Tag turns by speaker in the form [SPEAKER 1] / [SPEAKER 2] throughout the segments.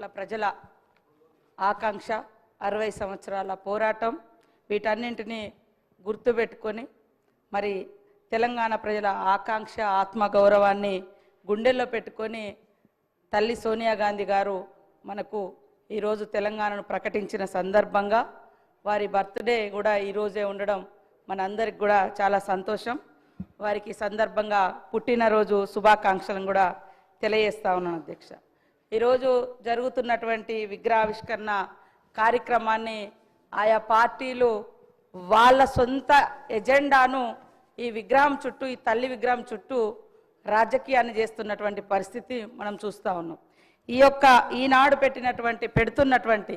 [SPEAKER 1] కోట్ల ప్రజల ఆకాంక్ష 60 సంవత్సరాల పోరాటం వీటన్నింటినీ గుర్తుపెట్టుకొని మరి తెలంగాణ ప్రజల ఆకాంక్ష ఆత్మగౌరవాన్ని గుండెల్లో పెట్టుకొని తల్లి సోనియా గాంధీ గారు మనకు ఈరోజు తెలంగాణను ప్రకటించిన సందర్భంగా వారి బర్త్డే కూడా ఈరోజే ఉండడం మనందరికి కూడా చాలా సంతోషం. వారికి సందర్భంగా పుట్టినరోజు శుభాకాంక్షలను కూడా తెలియజేస్తా ఉన్నాను అధ్యక్ష. ఈరోజు జరుగుతున్నటువంటి విగ్రహావిష్కరణ కార్యక్రమాన్ని ఆయా పార్టీలు వాళ్ళ సొంత ఎజెండాను ఈ విగ్రహం చుట్టూ, ఈ తల్లి విగ్రహం చుట్టూ రాజకీయాన్ని చేస్తున్నటువంటి పరిస్థితి మనం చూస్తూ ఉన్నాం. ఈనాడు పెడుతున్నటువంటి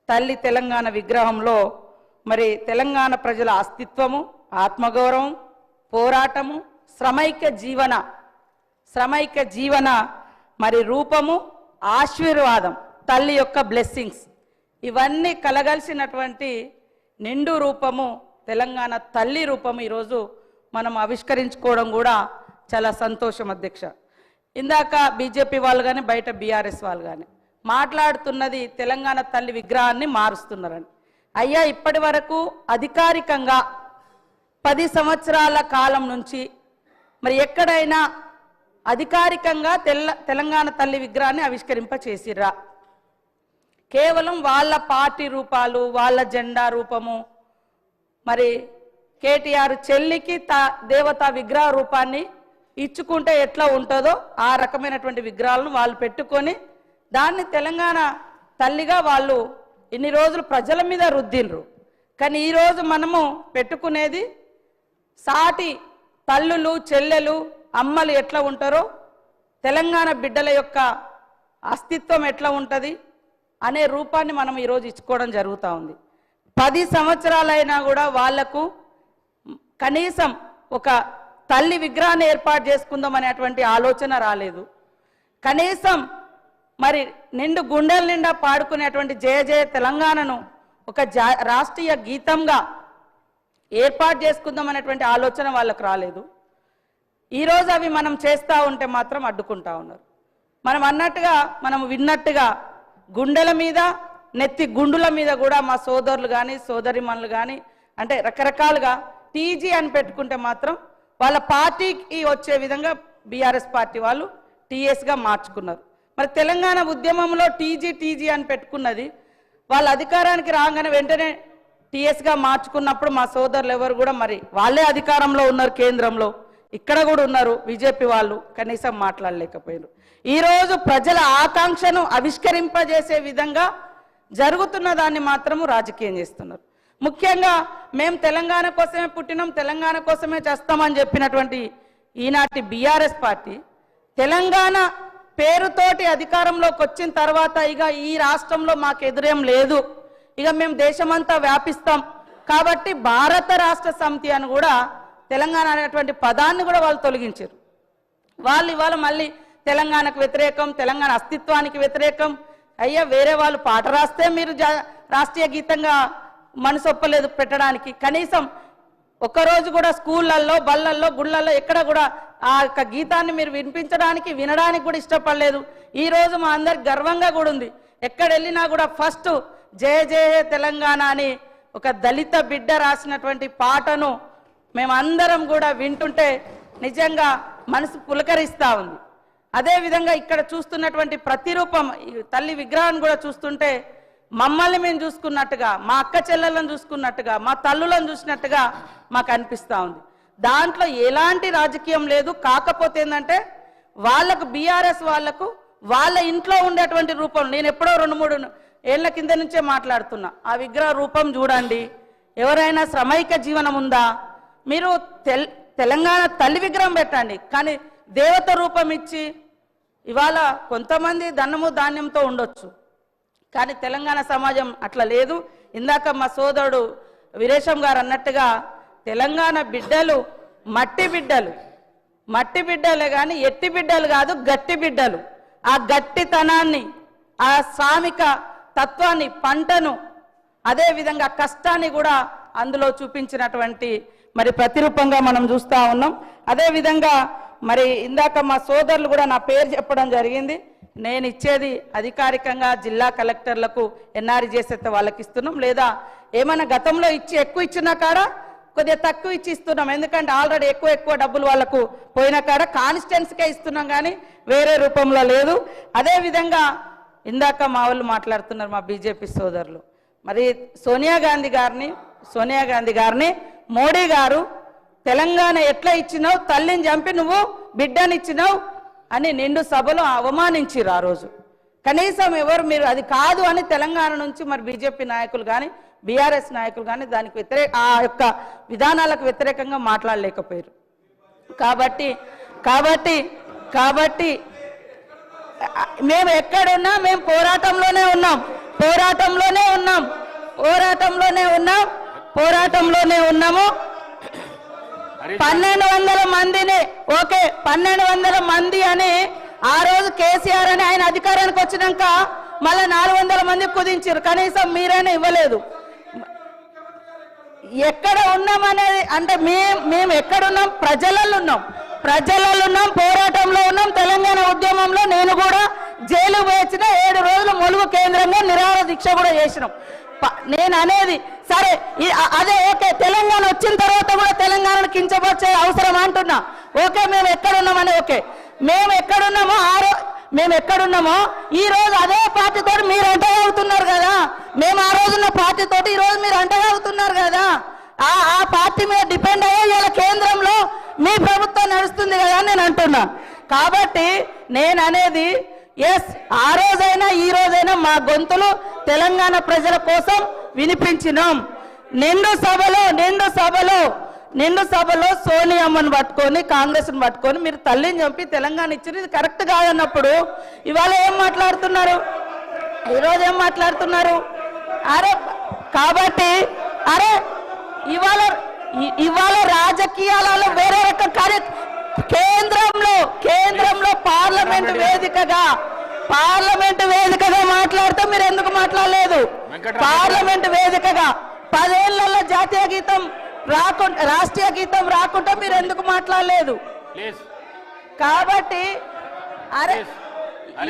[SPEAKER 1] తల్లి తెలంగాణ విగ్రహంలో మరి తెలంగాణ ప్రజల అస్తిత్వము, ఆత్మగౌరవం, పోరాటము, శ్రమైక జీవన మరి రూపము, ఆశీర్వాదం, తల్లి యొక్క బ్లెస్సింగ్స్ ఇవన్నీ కలగలిసినటువంటి నిండు రూపము తెలంగాణ తల్లి రూపము ఈరోజు మనం ఆవిష్కరించుకోవడం కూడా చాలా సంతోషం అధ్యక్ష. ఇందాక బీజేపీ వాళ్ళు కానీ బయట బీఆర్ఎస్ వాళ్ళు కానీ మాట్లాడుతున్నది తెలంగాణ తల్లి విగ్రహాన్ని మారుస్తున్నారని. అయ్యా, ఇప్పటి వరకు అధికారికంగా 10 సంవత్సరాల కాలం నుంచి మరి ఎక్కడైనా అధికారికంగా తెలంగాణ తల్లి విగ్రహాన్ని ఆవిష్కరింపచేసిర్రా? కేవలం వాళ్ళ పార్టీ రూపాలు, వాళ్ళ జెండా రూపము, మరి కేటీఆర్ చెల్లికి దేవతా విగ్రహ రూపాన్ని ఇచ్చుకుంటే ఎట్లా ఉంటుందో ఆ రకమైనటువంటి విగ్రహాలను వాళ్ళు పెట్టుకొని దాన్ని తెలంగాణ తల్లిగా వాళ్ళు ఇన్ని రోజులు ప్రజల మీద రుద్దిండ్రు. కానీ ఈరోజు మనము పెట్టుకునేది సాటి తల్లులు, చెల్లెలు, అమ్మలు ఎట్లా ఉంటారో, తెలంగాణ బిడ్డల యొక్క అస్తిత్వం ఎట్లా ఉంటుంది అనే రూపాన్ని మనం ఈరోజు ఇచ్చుకోవడం జరుగుతూ ఉంది. 10 సంవత్సరాలైనా కూడా వాళ్లకు కనీసం ఒక తల్లి విగ్రహాన్ని ఏర్పాటు చేసుకుందాం అనేటువంటి ఆలోచన రాలేదు. కనీసం మరి నిండు గుండెల నిండా పాడుకునేటువంటి జయ జయ తెలంగాణను ఒక రాష్ట్రీయ గీతంగా ఏర్పాటు చేసుకుందాం అనేటువంటి ఆలోచన వాళ్ళకు రాలేదు. ఈరోజు అవి మనం చేస్తూ ఉంటే మాత్రం అడ్డుకుంటా ఉన్నారు. మనం అన్నట్టుగా, మనం విన్నట్టుగా గుండెల మీద, నెత్తి గుండుల మీద కూడా మా సోదరులు కానీ సోదరిమణులు కానీ అంటే రకరకాలుగా టీజీ అని పెట్టుకుంటే మాత్రం వాళ్ళ పార్టీకి వచ్చే విధంగా బీఆర్ఎస్ పార్టీ వాళ్ళు టీఎస్గా మార్చుకున్నారు. మరి తెలంగాణ ఉద్యమంలో టీజీ అని పెట్టుకున్నది వాళ్ళ అధికారానికి రాగానే వెంటనే టీఎస్గా మార్చుకున్నప్పుడు మా సోదరులు ఎవరు కూడా మరి వాళ్ళే అధికారంలో ఉన్నారు, కేంద్రంలో ఇక్కడ కూడా ఉన్నారు బీజేపీ వాళ్ళు, కనీసం మాట్లాడలేకపోయారు. ఈరోజు ప్రజల ఆకాంక్షను ఆవిష్కరింపజేసే విధంగా జరుగుతున్న దాన్ని మాత్రము రాజకీయం చేస్తున్నారు. ముఖ్యంగా మేము తెలంగాణ కోసమే పుట్టినాం, తెలంగాణ కోసమే చేస్తామని చెప్పినటువంటి ఈనాటి బీఆర్ఎస్ పార్టీ తెలంగాణ పేరుతోటి అధికారంలోకి వచ్చిన తర్వాత ఇక ఈ రాష్ట్రంలో మాకు ఎదురేం లేదు, ఇక మేము దేశమంతా వ్యాపిస్తాం కాబట్టి భారత రాష్ట్ర సమితి అని కూడా తెలంగాణ అనేటువంటి పదాన్ని కూడా వాళ్ళు తొలగించారు. వాళ్ళు ఇవాళ మళ్ళీ తెలంగాణకు వ్యతిరేకం, తెలంగాణ అస్తిత్వానికి వ్యతిరేకం. అయ్యా, వేరే వాళ్ళు పాట రాస్తే మీరు రాష్ట్రీయ గీతంగా మనసు ఒప్పలేదు పెట్టడానికి. కనీసం ఒక్కరోజు కూడా స్కూళ్ళల్లో, బళ్ళల్లో, గుళ్ళల్లో ఎక్కడ కూడా ఆ యొక్క గీతాన్ని మీరు వినిపించడానికి, వినడానికి కూడా ఇష్టపడలేదు. ఈరోజు మా అందరికి గర్వంగా కూడా ఉంది. ఎక్కడ వెళ్ళినా కూడా ఫస్ట్ జయ జయ తెలంగాణ అని ఒక దళిత బిడ్డ రాసినటువంటి పాటను మేమందరం కూడా వింటుంటే నిజంగా మనసు పులకరిస్తూ ఉంది. అదేవిధంగా ఇక్కడ చూస్తున్నటువంటి ప్రతిరూపం తల్లి విగ్రహాన్ని కూడా చూస్తుంటే మమ్మల్ని మేము చూసుకున్నట్టుగా, మా అక్క చెల్లెలను చూసుకున్నట్టుగా, మా తల్లులను చూసినట్టుగా మాకు అనిపిస్తూ ఉంది. దాంట్లో ఎలాంటి రాజకీయం లేదు. కాకపోతే ఏంటంటే వాళ్ళకు, బీఆర్ఎస్ వాళ్లకు వాళ్ళ ఇంట్లో ఉండేటువంటి రూపం, నేను ఎప్పుడో 2-3 ఏళ్ల కింద నుంచే మాట్లాడుతున్నా, ఆ విగ్రహ రూపం చూడండి. ఎవరైనా శ్రమైక జీవనం ఉందా? మీరు తెలంగాణ తల్లి విగ్రహం పెట్టండి, కానీ దేవత రూపం ఇచ్చి ఇవాళ కొంతమంది ధనము ధాన్యంతో ఉండొచ్చు, కానీ తెలంగాణ సమాజం అట్లా లేదు. ఇందాక మా సోదరుడు వీరేశం గారు అన్నట్టుగా తెలంగాణ బిడ్డలు మట్టి బిడ్డలే కానీ ఎట్టి బిడ్డలు కాదు, గట్టి బిడ్డలు. ఆ గట్టితనాన్ని, ఆ శ్రామిక తత్వాన్ని, పంటను, అదేవిధంగా కష్టాన్ని కూడా అందులో చూపించినటువంటి మరి ప్రతిరూపంగా మనం చూస్తూ ఉన్నాం. అదేవిధంగా మరి ఇందాక మా సోదరులు కూడా నా పేరు చెప్పడం జరిగింది. నేను ఇచ్చేది అధికారికంగా జిల్లా కలెక్టర్లకు ఎన్ఆర్ఈ చేసేస్తే వాళ్ళకి ఇస్తున్నాం, లేదా ఏమైనా గతంలో ఎక్కువ ఇచ్చిన కాడ కొద్దిగా తక్కువ ఇచ్చి ఇస్తున్నాం. ఎందుకంటే ఆల్రెడీ ఎక్కువ డబ్బులు వాళ్ళకు పోయిన కాడ కాన్స్టిట్యున్సీకే ఇస్తున్నాం, కానీ వేరే రూపంలో లేదు. అదేవిధంగా ఇందాక మా వాళ్ళు మాట్లాడుతున్నారు, మా బీజేపీ సోదరులు, మరి సోనియా గాంధీ గారిని మోడీ గారు తెలంగాణ ఎట్లా ఇచ్చినావు, తల్లిని చంపి నువ్వు బిడ్డనిచ్చినావు అని నిండు సభలో అవమానించారు. ఆ రోజు కనీసం ఎవరు మీరు అది కాదు అని తెలంగాణ నుంచి మరి బీజేపీ నాయకులు కానీ బీఆర్ఎస్ నాయకులు కానీ దానికి ఆ యొక్క విధానాలకు వ్యతిరేకంగా మాట్లాడలేకపోయారు. కాబట్టి మేము ఎక్కడున్నా మేము పోరాటంలోనే ఉన్నాము. 1200 మందిని 1200 మంది అని ఆ రోజు కేసీఆర్ అని ఆయన అధికారానికి వచ్చినాక మళ్ళీ 400 మంది కుదించారు. కనీసం మీరైనా ఇవ్వలేదు. ఎక్కడ ఉన్నామనేది అంటే మేము ఎక్కడున్నాం, ప్రజలలో ఉన్నాం, పోరాటంలో ఉన్నాం. తెలంగాణ ఉద్యమంలో నేను కూడా జైలు వేసిన 7 రోజులు ములుగు కేంద్రంగా నిరాహార దీక్ష కూడా చేసినాం. నేను అనేది సరే అదే తెలంగాణ వచ్చిన తర్వాత కూడా తెలంగాణను కించపరిచే అవసరం అంటున్నా. మేము ఎక్కడున్నామని మేము ఎక్కడున్నామో ఈ రోజు అదే పార్టీతో మీరు అంటగలుగుతున్నారు కదా. మేము ఆ రోజున్న పార్టీతో ఈ రోజు మీరు అంటగలుగుతున్నారు కదా. ఆ పార్టీ మీద డిపెండ్ అయ్యే ఇలా కేంద్రంలో మీ ప్రభుత్వం నడుస్తుంది కదా అని నేను అంటున్నా. కాబట్టి నేను అనేది ఆ రోజైనా ఈ రోజైనా మా గొంతులు తెలంగాణ ప్రజల కోసం వినిపించినాం. నిండు సభలో సోనియమ్మను పట్టుకొని కాంగ్రెస్ను పట్టుకొని మీరు తల్లిని చంపి తెలంగాణ ఇచ్చింది ఇది కరెక్ట్ కాదన్నప్పుడు ఇవాళ ఏం మాట్లాడుతున్నారు, ఈరోజు ఏం మాట్లాడుతున్నారు? కాబట్టి ఇవాళ రాజకీయాలలో వేరే రకం కేంద్రంలో పార్లమెంటు వేదికగా మాట్లాడితే మీరు ఎందుకు మాట్లాడలేదు? పార్లమెంటు వేదికగా 10 ఏళ్లలో జాతీయ గీతం రాకుండా రాష్ట్రీయ గీతం రాకుండా మీరు ఎందుకు మాట్లాడలేదు? కాబట్టి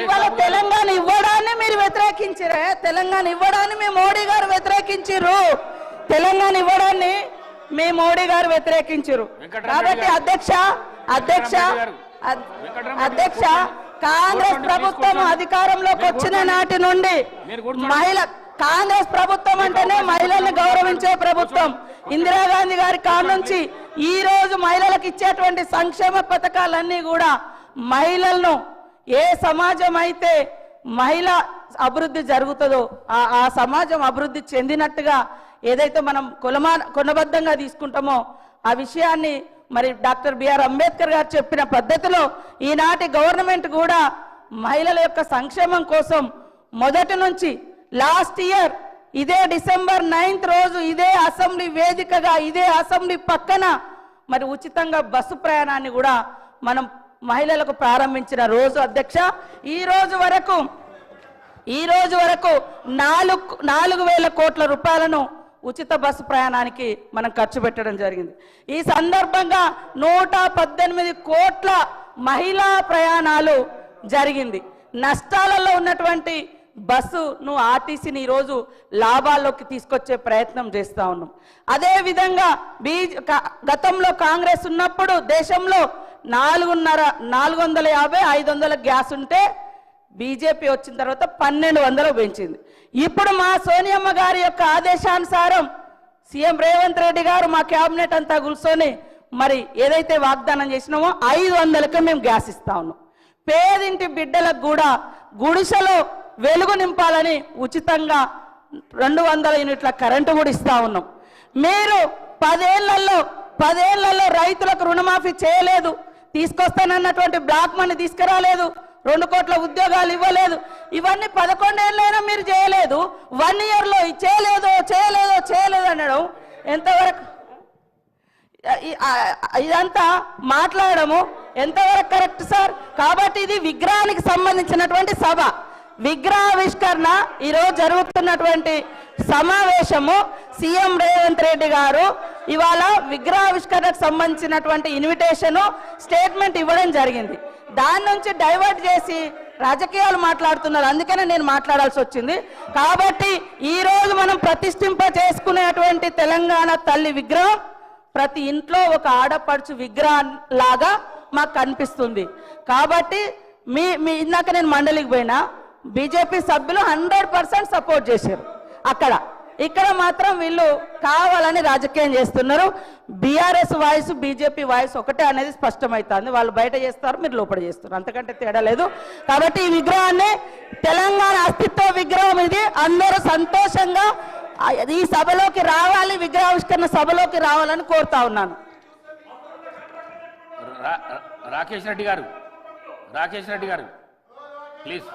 [SPEAKER 1] ఇవాళ తెలంగాణ ఇవ్వడాన్ని మీరు వ్యతిరేకించారే, తెలంగాణ ఇవ్వడాన్ని మీ మోడీ గారు వ్యతిరేకించారు. తెలంగాణ ఇవ్వడాన్ని మీ మోడీ గారు వ్యతిరేకించారు. కాబట్టి అధ్యక్ష కాంగ్రెస్ ప్రభుత్వం అధికారంలోకి వచ్చిన నాటి నుండి కాంగ్రెస్ ప్రభుత్వం అంటేనే మహిళల్ని గౌరవించే ప్రభుత్వం. ఇందిరాగాంధీ గారి కాడ నుంచి ఈ రోజు మహిళలకు ఇచ్చేటువంటి సంక్షేమ పథకాలన్నీ కూడా మహిళలను ఏ సమాజం అయితే మహిళ అభివృద్ధి జరుగుతుందో ఆ సమాజం అభివృద్ధి చెందినట్టుగా ఏదైతే మనం కొనబద్ధంగా తీసుకుంటామో ఆ విషయాన్ని మరి డాక్టర్ బిఆర్ అంబేద్కర్ గారు చెప్పిన పద్ధతిలో ఈనాటి గవర్నమెంట్ కూడా మహిళల యొక్క సంక్షేమం కోసం మొదటి నుంచి లాస్ట్ ఇయర్ ఇదే డిసెంబర్ 9th రోజు ఇదే అసెంబ్లీ వేదికగా ఇదే అసెంబ్లీ పక్కన మరి ఉచితంగా బస్సు ప్రయాణాన్ని కూడా మనం మహిళలకు ప్రారంభించిన రోజు అధ్యక్ష. ఈ రోజు వరకు 4,000 కోట్ల రూపాయలను ఉచిత బస్సు ప్రయాణానికి మనం ఖర్చు పెట్టడం జరిగింది. ఈ సందర్భంగా 118 కోట్ల మహిళా ప్రయాణాలు జరిగింది. నష్టాలలో ఉన్నటువంటి బస్సును ఆర్టీసీని ఈరోజు లాభాల్లోకి తీసుకొచ్చే ప్రయత్నం చేస్తూ ఉన్నాం. అదేవిధంగా గతంలో కాంగ్రెస్ ఉన్నప్పుడు దేశంలో 450-500 గ్యాస్ ఉంటే బీజేపీ వచ్చిన తర్వాత 1200 పెంచింది. ఇప్పుడు మా సోనియమ్మ గారి యొక్క ఆదేశానుసారం సీఎం రేవంత్ రెడ్డి గారు మా క్యాబినెట్ అంతా కూర్చొని మరి ఏదైతే వాగ్దానం చేసినామో 500కే మేము గ్యాస్ ఇస్తా ఉన్నాం. పేదింటి బిడ్డలకు కూడా గుడిసెలో వెలుగు నింపాలని ఉచితంగా 200 యూనిట్ల కరెంటు కూడా ఇస్తా ఉన్నాం. మీరు 10 ఏళ్లలో రైతులకు రుణమాఫీ చేయలేదు, తీసుకొస్తానన్నటువంటి బ్లాక్ మనీ తీసుకురాలేదు, 2 కోట్ల ఉద్యోగాలు ఇవ్వలేదు. ఇవన్నీ 11 ఏళ్ళైనా మీరు చేయలేదు. 1 ఇయర్లో చేయలేదు అనడం ఎంతవరకు, ఇదంతా మాట్లాడము ఎంతవరకు కరెక్ట్ సార్? కాబట్టి ఇది విగ్రహానికి సంబంధించినటువంటి సభ, విగ్రహావిష్కరణ ఈరోజు జరుగుతున్నటువంటి సమావేశము. సీఎం రేవంత్ రెడ్డి గారు ఇవాళ విగ్రహావిష్కరణకు సంబంధించినటువంటి ఇన్విటేషన్ స్టేట్మెంట్ ఇవ్వడం జరిగింది. దాని నుంచి డైవర్ట్ చేసి రాజకీయాలు మాట్లాడుతున్నారు, అందుకనే నేను మాట్లాడాల్సి వచ్చింది. కాబట్టి ఈరోజు మనం ప్రతిష్ఠింప చేసుకునేటువంటి తెలంగాణ తల్లి విగ్రహం ప్రతి ఇంట్లో ఒక ఆడపడుచు విగ్రహం లాగా మాకు కనిపిస్తుంది. కాబట్టి మీ ఇందాక నేను మండలికి పోయినా బీజేపీ సభ్యులు 100% సపోర్ట్ చేశారు. ఇక్కడ మాత్రం వీళ్ళు కావాలని రాజకీయం చేస్తున్నారు. బీఆర్ఎస్ వాయిస్ బీజేపీ వాయిస్ ఒకటే అనేది స్పష్టమవుతుంది. వాళ్ళు బయట చేస్తారు, మీరు లోపల చేస్తారు, అంతకంటే తేడా లేదు. కాబట్టి ఈ విగ్రహాన్ని తెలంగాణ అస్తిత్వ విగ్రహం ఇది. అందరూ సంతోషంగా ఈ సభలోకి రావాలి, విగ్రహావిష్కరణ సభలోకి రావాలని కోరుతా ఉన్నాను.
[SPEAKER 2] రాకేష్ రెడ్డి గారు ప్లీజ్.